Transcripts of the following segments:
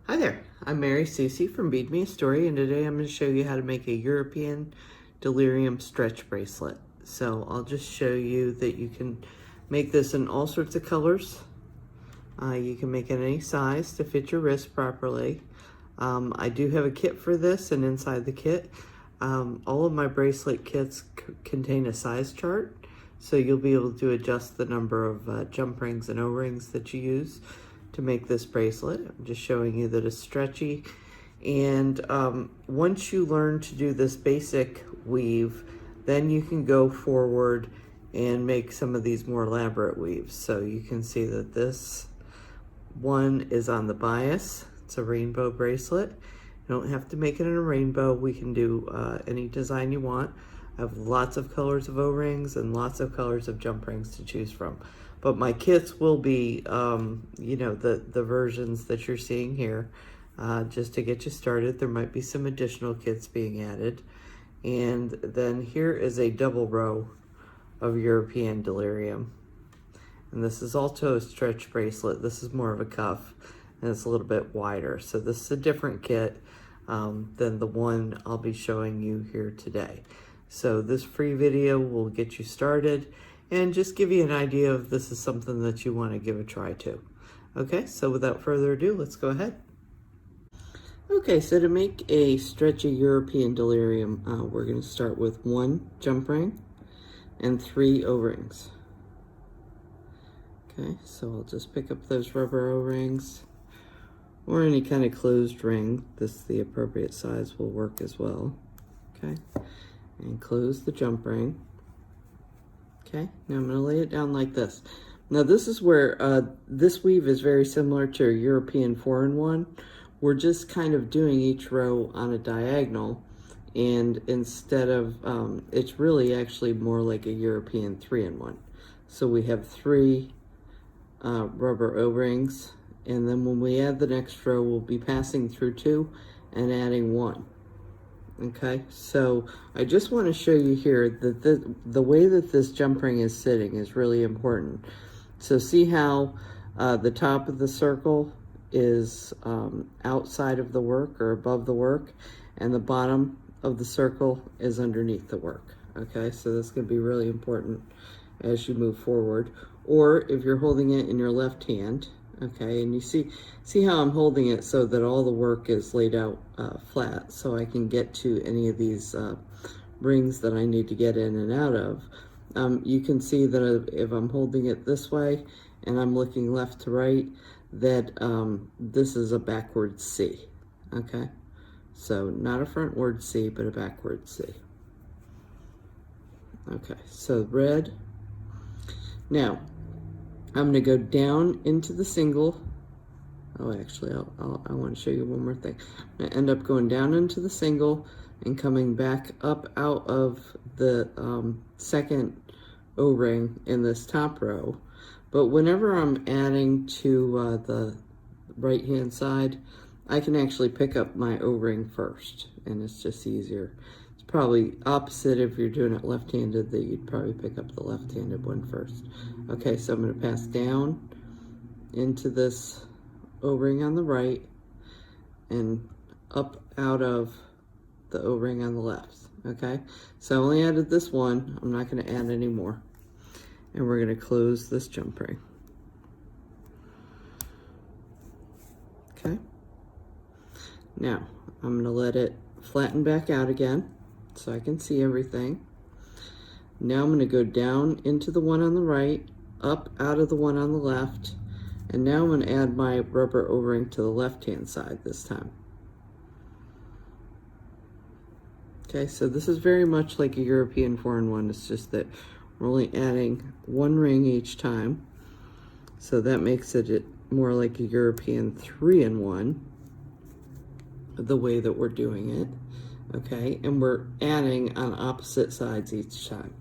Hi there, I'm Mary Susie from Bead Me a Story, and today I'm going to show you how to make a European Delirium stretch bracelet. So I'll just show you that you can make this in all sorts of colors. You can make it any size to fit your wrist properly. I do have a kit for this, and inside the kit, all of my bracelet kits contain a size chart, so you'll be able to adjust the number of jump rings and O-rings that you use to make this bracelet. I'm just showing you that it's stretchy, and once you learn to do this basic weave, then you can go forward and make some of these more elaborate weaves. So you can see that this one is on the bias. It's a rainbow bracelet. You don't have to make it in a rainbow. We can do any design you want. I have lots of colors of O-rings and lots of colors of jump rings to choose from. But my kits will be, the versions that you're seeing here. Just to get you started, there might be some additional kits being added. And then here is a double row of European Delirium. And this is also a stretch bracelet. This is more of a cuff, and it's a little bit wider. So this is a different kit than the one I'll be showing you here today. So this free video will get you started and just give you an idea if this is something that you want to give a try to. Okay, so without further ado, let's go ahead. Okay, so to make a stretchy European Delirium, we're going to start with 1 jump ring and 3 O-rings. Okay, so I'll just pick up those rubber O-rings or any kind of closed ring. The appropriate size will work as well. Okay, and close the jump ring. Okay, now I'm going to lay it down like this. Now this is where this weave is very similar to a European 4-in-1. We're just kind of doing each row on a diagonal, and instead of, it's really actually more like a European 3-in-1. So we have 3 rubber O-rings, and then when we add the next row, we'll be passing through 2 and adding 1. Okay, so I just want to show you here that the way that this jump ring is sitting is really important. So see how the top of the circle is outside of the work or above the work, and the bottom of the circle is underneath the work. Okay, so this can be really important as you move forward. Or if you're holding it in your left hand, okay, and you see how I'm holding it so that all the work is laid out flat, so I can get to any of these rings that I need to get in and out of. You can see that if I'm holding it this way and I'm looking left to right, that this is a backward C. Okay, so not a frontward C, but a backward C. Okay, so red. Now I'm going to go down into the single. Oh, actually, I want to show you one more thing. I'm going to end up going down into the single and coming back up out of the second O-ring in this top row. But whenever I'm adding to the right-hand side, I can actually pick up my O-ring first, and it's just easier. It's probably opposite if you're doing it left-handed, that you'd probably pick up the left-handed one first. Okay, so I'm going to pass down into this O-ring on the right and up out of the O-ring on the left. Okay, so I only added this one. I'm not going to add any more. And we're going to close this jump ring. Okay, now I'm going to let it flatten back out again so I can see everything. Now I'm going to go down into the one on the right, up out of the one on the left, and now I'm going to add my rubber O-ring to the left-hand side this time. Okay, so this is very much like a European 4-in-1. It's just that we're only adding 1 ring each time. So that makes it more like a European 3-in-1, the way that we're doing it. Okay, and we're adding on opposite sides each time.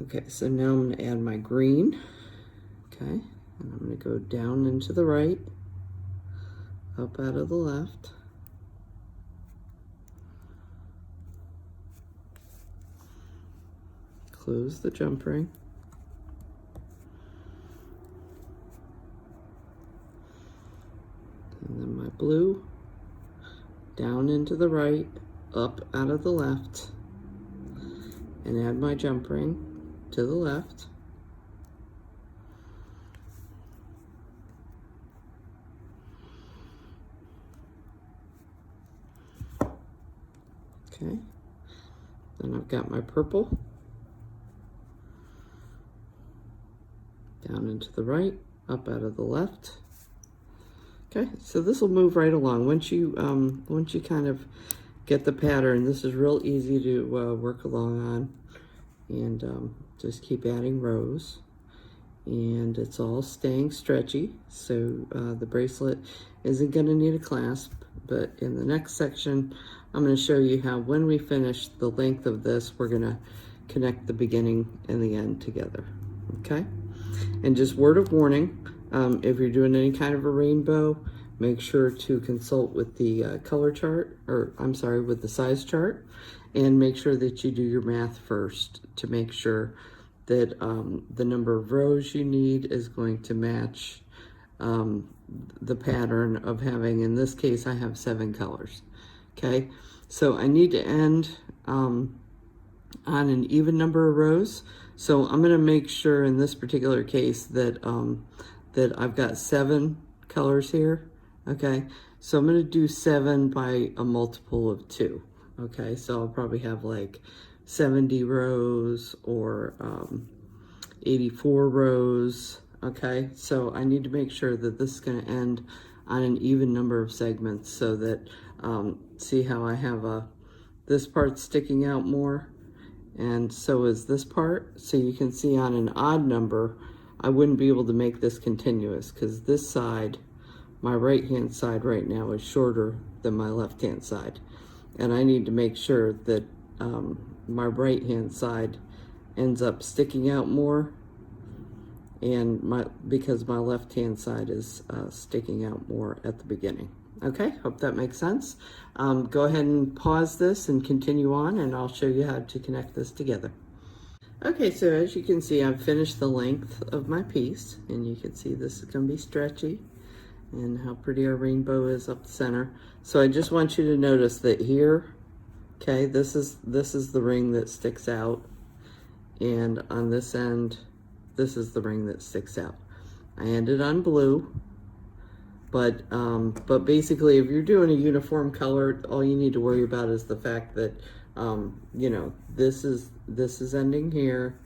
Okay, so now I'm going to add my green. Okay, and I'm going to go down into the right, up out of the left. Close the jump ring. blue, down into the right, up out of the left, and add my jump ring to the left. Okay, then I've got my purple, down into the right, up out of the left. Okay, so this will move right along. Once you kind of get the pattern, this is real easy to work along on, and just keep adding rows, and it's all staying stretchy, so the bracelet isn't going to need a clasp. But in the next section, I'm going to show you how, when we finish the length of this, we're going to connect the beginning and the end together. Okay, and just word of warning, if you're doing any kind of a rainbow, make sure to consult with the color chart, or I'm sorry, with the size chart, and make sure that you do your math first to make sure that the number of rows you need is going to match the pattern of having, in this case, I have 7 colors. Okay, so I need to end on an even number of rows. So I'm going to make sure in this particular case that that I've got 7 colors here. Okay, so I'm going to do 7 by a multiple of 2. Okay, so I'll probably have like 70 rows or 84 rows. Okay, so I need to make sure that this is going to end on an even number of segments, so that see how I have this part sticking out more, and so is this part. So you can see on an odd number, I wouldn't be able to make this continuous, because this side, my right hand side right now, is shorter than my left hand side, and I need to make sure that my right hand side ends up sticking out more, and because my left hand side is sticking out more at the beginning. Okay, hope that makes sense. Go ahead and pause this and continue on, and I'll show you how to connect this together. Okay, so as you can see, I've finished the length of my piece, and you can see this is going to be stretchy, and how pretty our rainbow is up the center. So I just want you to notice that here, okay, this is the ring that sticks out, and on this end, this is the ring that sticks out. I ended on blue, but basically, if you're doing a uniform color, all you need to worry about is the fact that you know, this is ending here,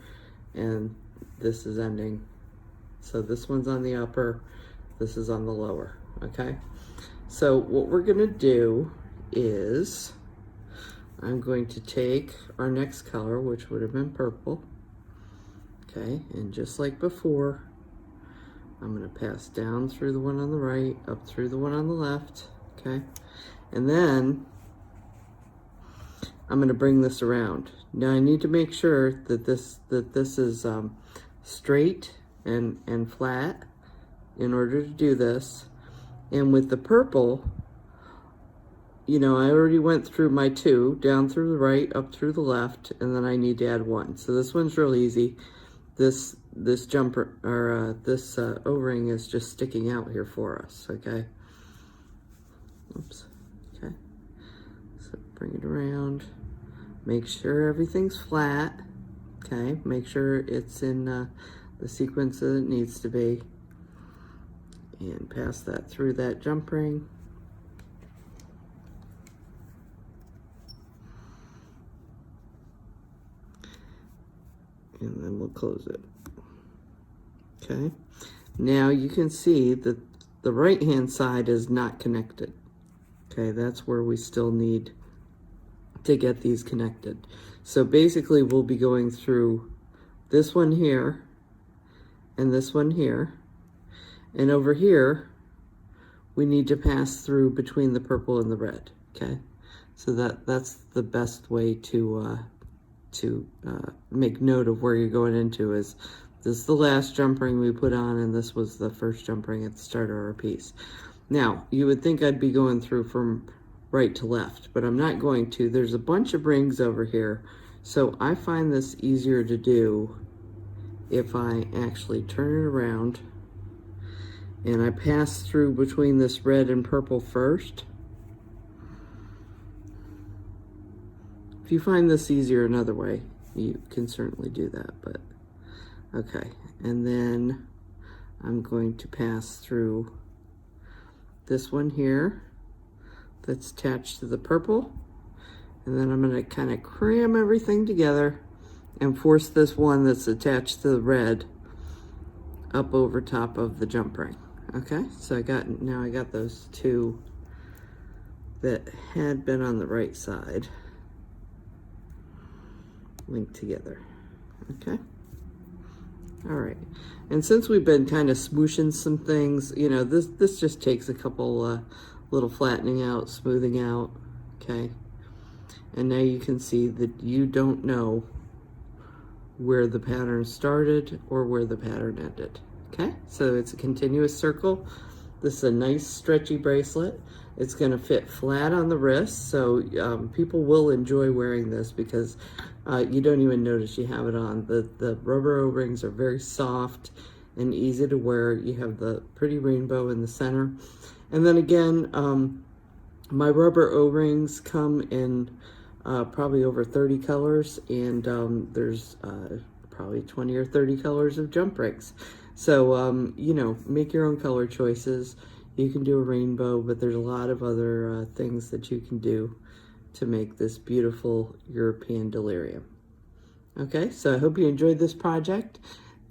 and this is ending. So this one's on the upper, this is on the lower. Okay, so what we're gonna do is, I'm going to take our next color, which would have been purple. Okay, and just like before, I'm going to pass down through the one on the right, up through the one on the left. Okay, and then I'm going to bring this around. Now I need to make sure that this is straight and flat in order to do this. And with the purple, you know, I already went through my 2, down through the right, up through the left, and then I need to add 1. So this one's real easy. This jumper, or this O-ring is just sticking out here for us. Okay. Oops. Okay. So bring it around. Make sure everything's flat. Okay. Make sure it's in the sequence that it needs to be, and pass that through that jump ring. And then we'll close it. Okay, now you can see that the right hand side is not connected. Okay, that's where we still need to get these connected. So basically we'll be going through this one here and this one here, and over here we need to pass through between the purple and the red. Okay, so that's the best way to make note of where you're going into. Is this is the last jump ring we put on, and this was the first jump ring at the start of our piece. Now you would think I'd be going through from right to left, but I'm not going to. There's a bunch of rings over here, so I find this easier to do if I actually turn it around And I pass through between this red and purple first. If you find this easier another way, you can certainly do that, but okay. And then I'm going to pass through this one here that's attached to the purple. And then I'm going to kind of cram everything together and force this one that's attached to the red up over top of the jump ring. Okay, so now I got those two that had been on the right side linked together. Okay. All right. And since we've been kind of smooshing some things, you know, this just takes a couple little flattening out, smoothing out. Okay. And now you can see that you don't know where the pattern started or where the pattern ended. Okay. So it's a continuous circle. This is a nice stretchy bracelet. It's going to fit flat on the wrist, so people will enjoy wearing this because you don't even notice you have it on. The rubber O-rings are very soft and easy to wear. You have the pretty rainbow in the center. And then again, my rubber O-rings come in probably over 30 colors, and there's probably 20 or 30 colors of jump rings. So, you know, make your own color choices. You can do a rainbow, but there's a lot of other things that you can do to make this beautiful European Delirium. Okay, so I hope you enjoyed this project.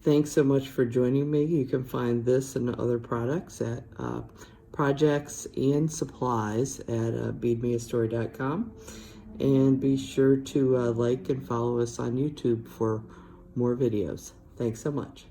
Thanks so much for joining me. You can find this and other products at projects and supplies at beadmeastory.com. And be sure to like and follow us on YouTube for more videos. Thanks so much.